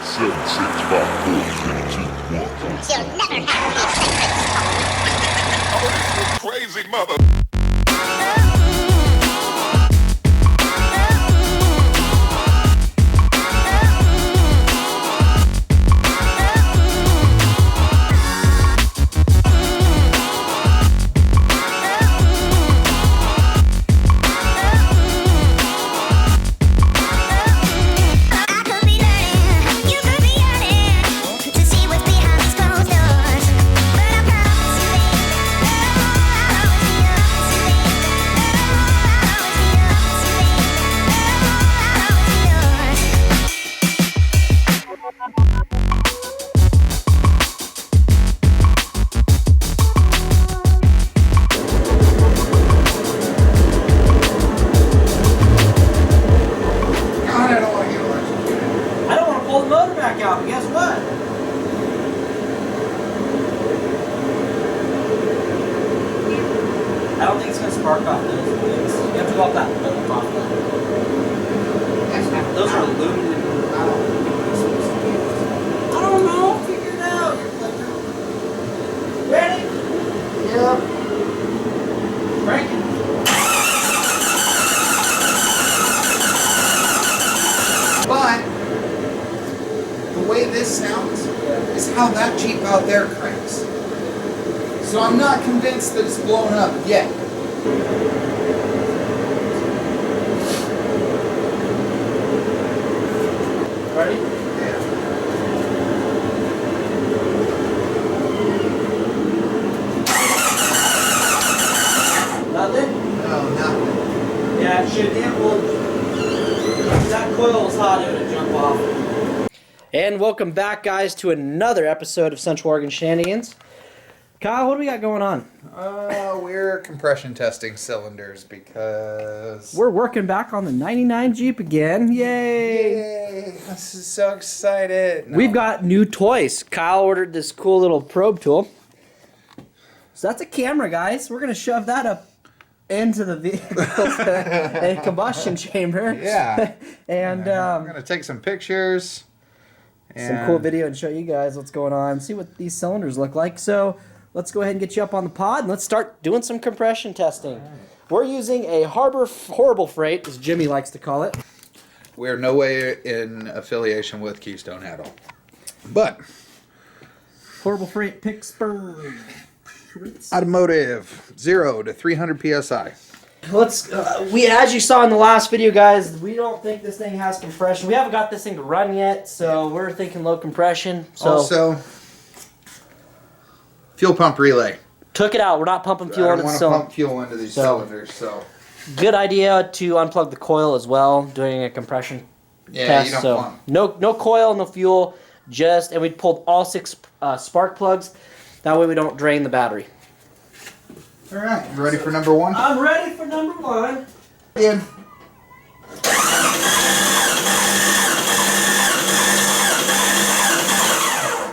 7, 6, 5, 4, 3, 2, 1. You'll never have any secrets. Crazy mother. I don't think it's going to spark off those things. You have to go off that bolt off that. Those are aluminum. I don't know. Figure it out. Ready? Yep. Crank it. But the way this sounds is how that Jeep out there cranks. So I'm not convinced that it's blown up yet. Ready? Yeah. Nothing? No, nothing. Yeah, it should. It will. That coil is hot, it would jump off. And welcome back, guys, to another episode of Central Oregon Shenanigans. Kyle, what do we got going on? We're compression testing cylinders because We're working back on the 99 Jeep again. Yay! Yay! This is so excited. No. We've got new toys. Kyle ordered this cool little probe tool. So that's a camera, guys. We're going to shove that up into the vehicle a combustion chamber. Yeah. And I'm gonna take some pictures. Some cool video and show you guys what's going on. See what these cylinders look like. So let's go ahead and get you up on the pod and let's start doing some compression testing. We're using a horrible freight, as Jimmy likes to call it. We're no way in affiliation with Keystone at all. But Horrible Freight, Pittsburgh. automotive 0 to 300 psi. Let's. As you saw in the last video, guys, we don't think this thing has compression. We haven't got this thing to run yet, so we're thinking low compression. So Also, fuel pump relay. took it out. We're not pumping fuel I into don't the want to cylinder. pump fuel into these cylinders, so Good idea to unplug the coil as well, doing a compression yeah, test. you don't So pump. no coil, no fuel, and we pulled all 6 spark plugs. That way we don't drain the battery. All right, you ready for number 1? I'm ready for number 1. In.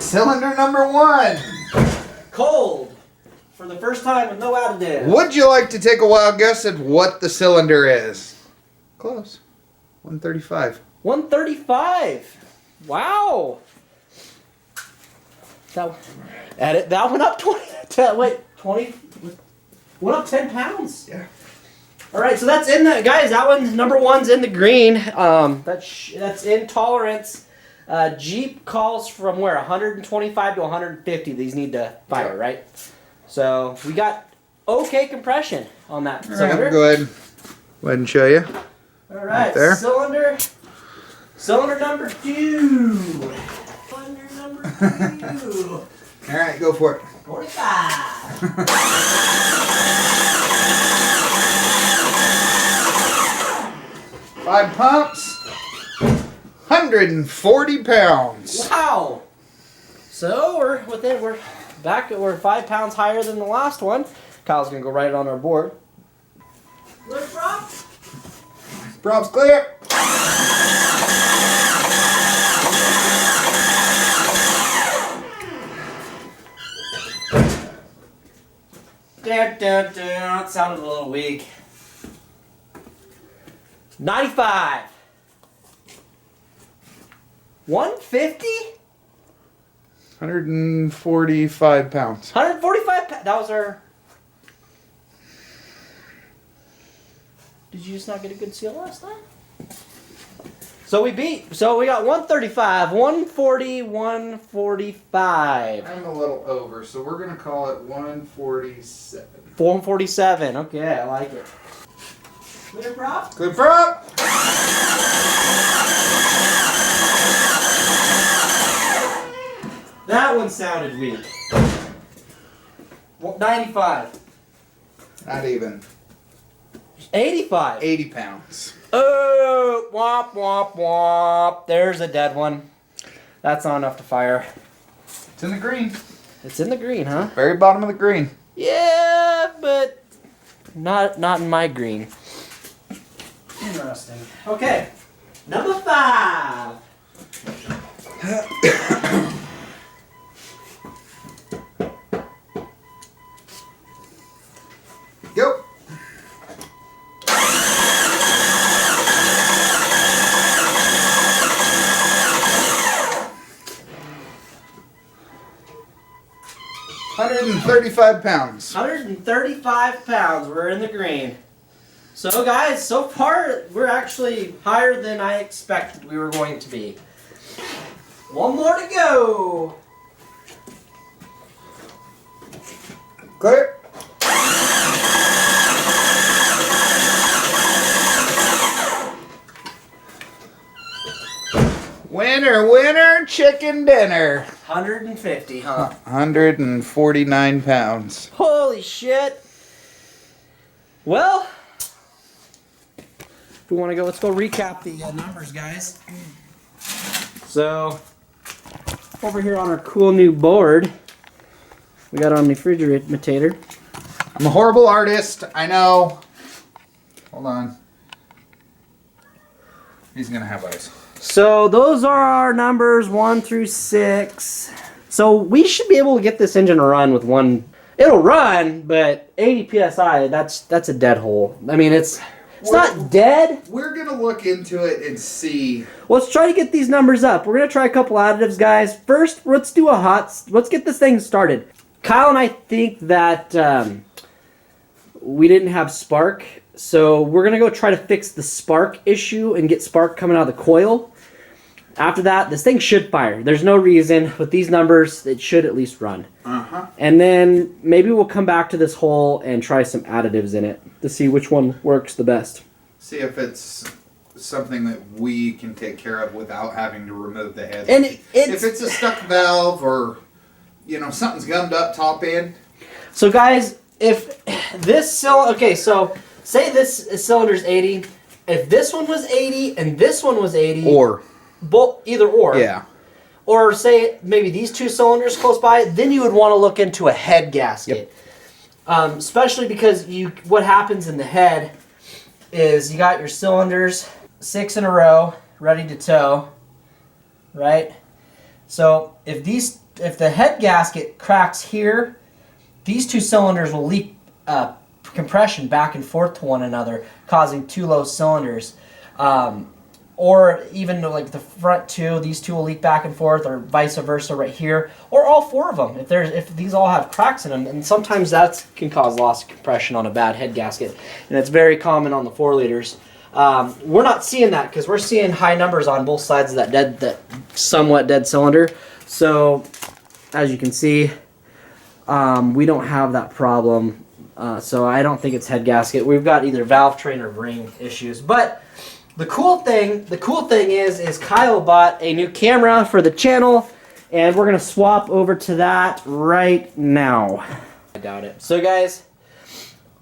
Cylinder number 1. Cold for the first time with no additive. Would you like to take a wild guess at what the cylinder is? Close. 135. 135. Wow. That went up 20. Wait, 20. Went up 10 pounds. Yeah. All right, so that's in the guys. That one, number 1's in the green. That's in tolerance. Jeep calls from where 125 to 150. These need to fire, right? So we got okay compression on that All right, cylinder. go ahead and show you. All Right right, there. cylinder number 2. Cylinder number 2. All right, go for it. 45. 5 pumps. 140 pounds. Wow. So we're 5 pounds higher than the last one. Kyle's gonna go write it on our board. Look, Rob. Prob's clear. That sounded a little weak. 95. 150? 145 pounds. 145 pounds. That was our... Did you just not get a good seal last time? So we got 135, 140, 145. I'm a little over, so we're going to call it 147. 147. Okay, I like it. Clear prop? Clear prop! That one sounded weak. 95. Not even. 85. 80 pounds. Oh, womp, womp, womp. There's a dead one. That's not enough to fire. It's in the green. It's in the green, huh? Very bottom of the green. Yeah, but not in my green. Interesting. Okay, number 5. Go. $135 pounds. 135 pounds. We're in the green. So guys, so far we're actually higher than I expected we were going to be. One more to go. Clear. Winner, winner, chicken dinner. 150, huh? 149 pounds. Holy shit. Well, if we want to go, let's go recap the numbers, guys. So, over here on our cool new board, we got our refrigerator. I'm a horrible artist, I know. Hold on. He's gonna have ice. So those are our numbers 1 through 6. So we should be able to get this engine to run with one. It'll run, but 80 psi. That's a dead hole. I mean, it's not dead. We're gonna look into it and see. Let's try to get these numbers up. We're gonna try a couple additives, guys. First, let's get this thing started. Kyle and I think that we didn't have spark, so we're gonna go try to fix the spark issue and get spark coming out of the coil. After that, this thing should fire. There's no reason with these numbers it should at least run. And then maybe we'll come back to this hole and try some additives in it to see which one works the best. See if it's something that we can take care of without having to remove the head. And if it's a stuck valve or something's gummed up top end. So guys, if this cylinder, okay, so say this cylinder's 80. If this one was 80 and this one was 80, Or. either or. Yeah. Or say maybe these two cylinders close by, then you would want to look into a head gasket. Yep. Especially because what happens in the head is you got your cylinders 6 in a row ready to tow, right? So if the head gasket cracks here, these two cylinders will leak compression back and forth to one another, causing two low cylinders. Or even like the front two, these two will leak back and forth, or vice versa right here, or all 4 of them. If these all have cracks in them, and sometimes that can cause loss of compression on a bad head gasket, and it's very common on the 4 liters. We're not seeing that because we're seeing high numbers on both sides of that somewhat dead cylinder. So as you can see, we don't have that problem. So I don't think it's head gasket. We've got either valve train or ring issues, but. The cool thing is Kyle bought a new camera for the channel, and we're gonna swap over to that right now. I doubt it. So guys,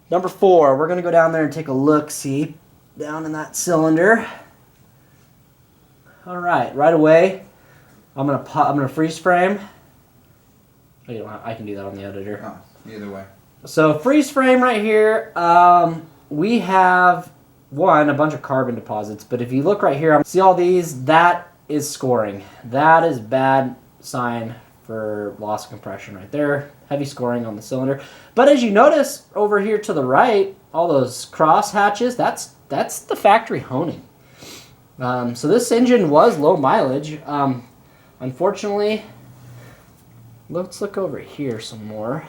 number 4, we're gonna go down there and take a look-see down in that cylinder. All right, right away, I'm gonna freeze frame. Oh, I can do that on the editor. Oh, either way. So freeze frame right here. We have. A bunch of carbon deposits, but if you look right here, see all these, that is scoring. That is bad sign for loss of compression right there. Heavy scoring on the cylinder. But as you notice over here to the right, all those cross hatches, that's the factory honing. So this engine was low mileage. Unfortunately, let's look over here some more.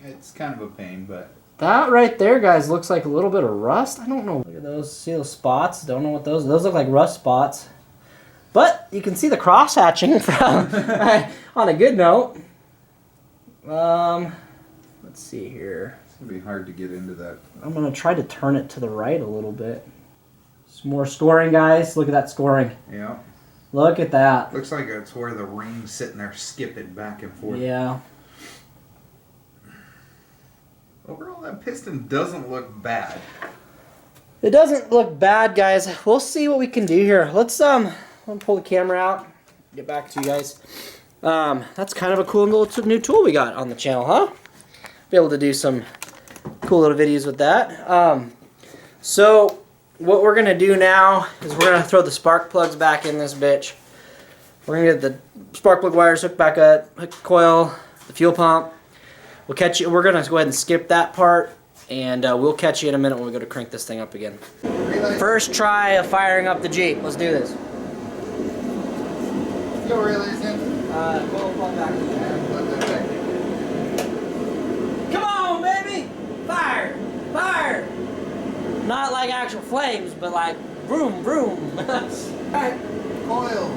It's kind of a pain, but That right there, guys, looks like a little bit of rust. I don't know. Look at those. See those spots? Don't know what those look like. Rust spots. But you can see the cross hatching from. On a good note. Let's see here. it's gonna be hard to get into that. I'm gonna try to turn it to the right a little bit. Some more scoring, guys. Look at that scoring. Yeah. Look at that. Looks like it's where the ring's sitting there skipping back and forth. Yeah. Overall, that piston doesn't look bad. It doesn't look bad, guys. We'll see what we can do here. Let's pull the camera out. Get back to you guys. That's kind of a cool little new tool we got on the channel, huh? Be able to do some cool little videos with that. So what we're gonna do now is we're gonna throw the spark plugs back in this bitch. We're gonna get the spark plug wires hooked back up, hook the coil, the fuel pump. We'll catch you. We're gonna go ahead and skip that part, and we'll catch you in a minute when we go to crank this thing up again. First try of firing up the Jeep. Let's do this. Fuel relays in. Coil plug back in. And plug that back in. Come on, baby! Fire! Fire! Not like actual flames, but like vroom, vroom. Alright. Coil.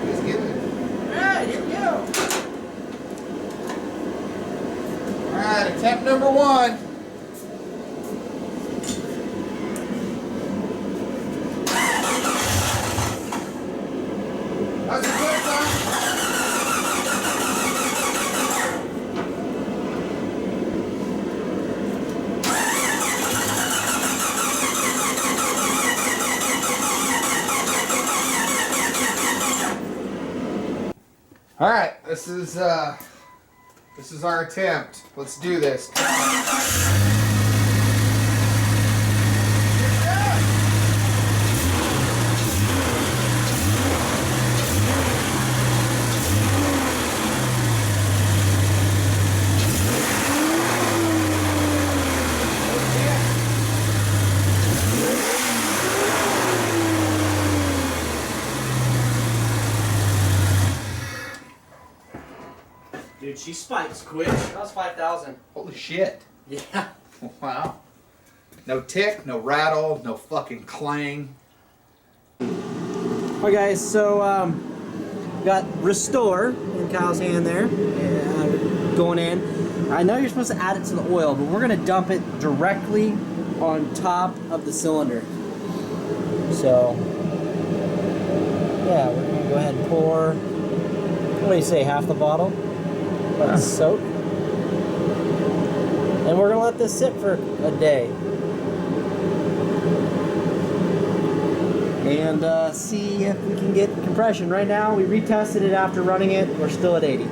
Just get it. Alright, here we go. Alright, attempt number 1. That's a good one. Alright, this is our attempt. Let's do this. Dude, she spikes quick. That was 5,000. Holy shit. Yeah. Wow. No tick, no rattle, no fucking clang. Alright guys, so got restore in Kyle's hand there, going in. I know you're supposed to add it to the oil, but we're gonna dump it directly on top of the cylinder. So yeah, we're gonna go ahead and pour. What do you say? Half the bottle. Let it soak, and we're gonna let this sit for a day. And see if we can get compression. Right now, we retested it after running it. We're still at 80.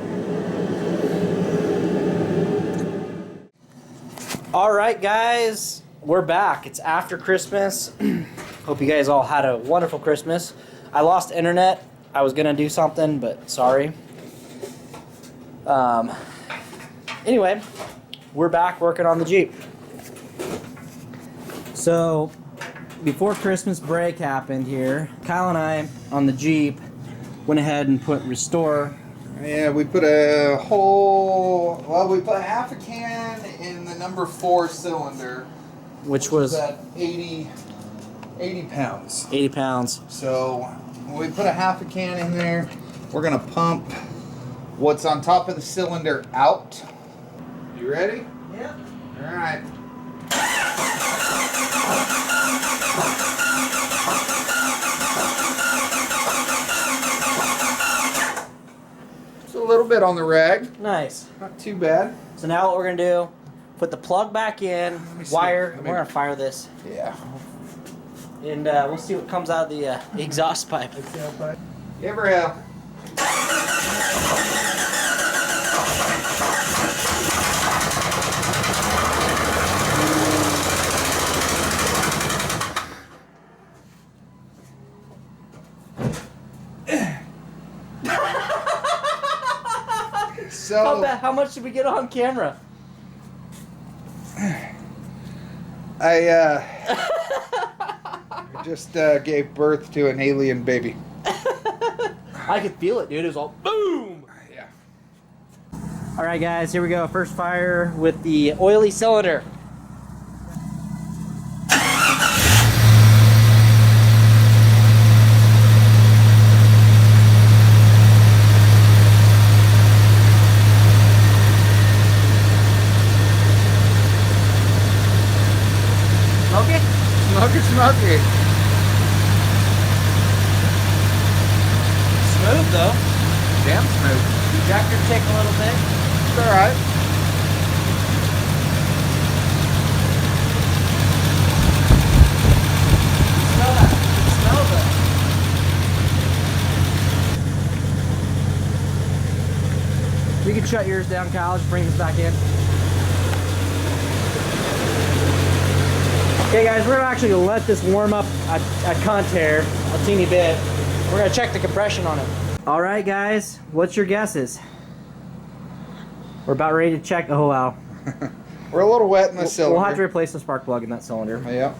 All right, guys, we're back. It's after Christmas. Hope you guys all had a wonderful Christmas. I lost internet. I was gonna do something, but sorry. Anyway, we're back working on the Jeep. So, before Christmas break happened here, Kyle and I on the Jeep went ahead and put restore. Yeah, we put we put half a can in the number 4 cylinder, Which was at 80 pounds. 80 pounds. So we put a half a can in there. We're gonna pump what's on top of the cylinder out. You ready? Yep. All right. Just a little bit on the rag. Nice. Not too bad. So now what we're gonna do, put the plug back in, me see. wire, Let me- we're gonna fire this, Yeah. and we'll see what comes out of the exhaust pipe. Give her hell. So How much did we get on camera? Just gave birth to an alien baby. I could feel it, dude. It was all boom. Yeah. All right, guys, here we go. First fire with the oily cylinder. Smoky? Smoky. Smooth, though. Damn smooth. You jacked your tick a little bit. It's alright. Smell that. Smell that. You can shut yours down, Kyle. Just bring this back in. Okay, guys, we're actually gonna let this warm up a contair a teeny bit. We're gonna check the compression on it. All right, guys, what's your guesses? We're about ready to check. Oh wow. We're a little wet in the cylinder. We'll have to replace the spark plug in that cylinder. Yep.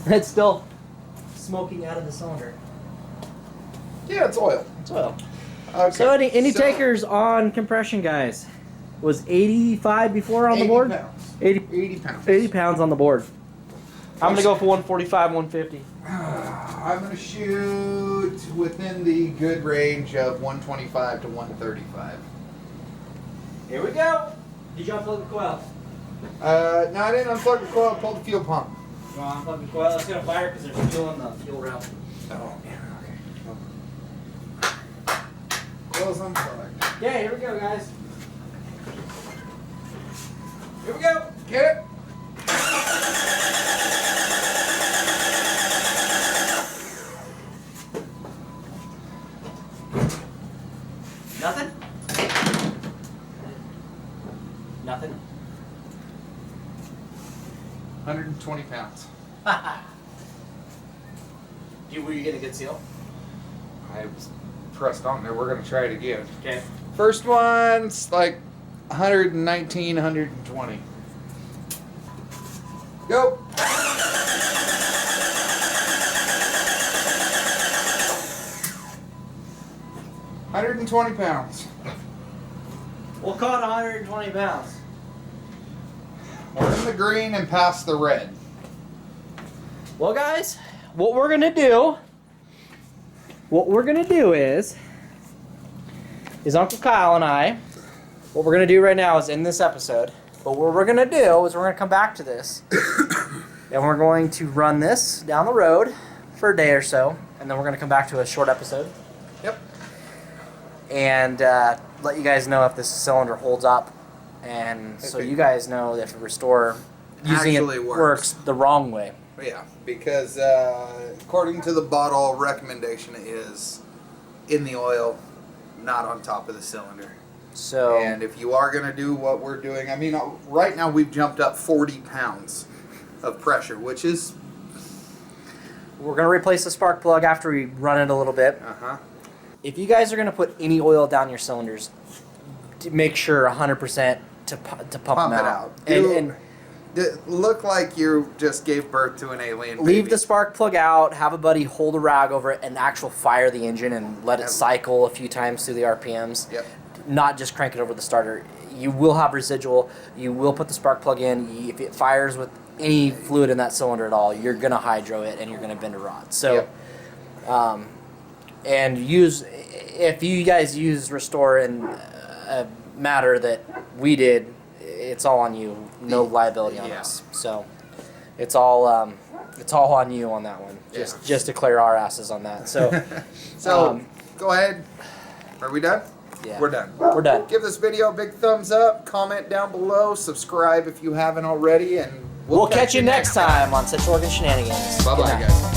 It's still smoking out of the cylinder. Yeah, it's oil. It's oil. Okay. So any takers on compression, guys? Was 85 before on the board? 80 pounds. 80 pounds. 80 pounds on the board. I'm gonna go for 145, 150. I'm going to shoot within the good range of 125 to 135. Here we go. Did you unplug the coil? No, I didn't unplug the coil. I pulled the fuel pump. You want to unplug the coil? It's gonna fire because there's fuel in the fuel route. Oh, yeah, okay. Coil's unplugged. Okay, here we go, guys. Here we go. Get it? Nothing? Nothing? 120 pounds. Were you getting a good seal? I was pressed on there. We're going to try it again. Okay. First one's like 119, 120. Go. 120 pounds. We'll call it 120 pounds. We're in the green and past the red. Well, guys, what we're gonna do is Uncle Kyle and I, what we're gonna do right now is end this episode. But what we're gonna do is we're gonna come back to this, and we're going to run this down the road for a day or so, and then we're gonna come back to a short episode. Yep. And let you guys know if this cylinder holds up, and so you guys know if the restore using Actually it works. the wrong way. Yeah, because according to the bottle recommendation is in the oil, not on top of the cylinder. So And if you are going to do what we're doing, I mean, right now we've jumped up 40 pounds of pressure, which is... we're going to replace the spark plug after we run it a little bit. Uh-huh. If you guys are going to put any oil down your cylinders, make sure 100% to pump them it out. out. And Look like you just gave birth to an alien leave baby. the spark plug out, have a buddy hold a rag over it, and actually fire the engine and let it cycle a few times through the RPMs. Yep. Not just crank it over the starter. You will have residual. You will put the spark plug in. If it fires with any fluid in that cylinder at all, you're going to hydro it and you're going to bend a rod. So, and if you guys use Restore in a matter that we did, it's all on you. No liability on us. So, it's all on you on that one. Just to clear our asses on that. So, go ahead. Are we done? Yeah. We're done. We're done. Give this video a big thumbs up, comment down below, subscribe if you haven't already, and We'll catch you next time on Central Oregon Shenanigans. Bye-bye, Good night. guys.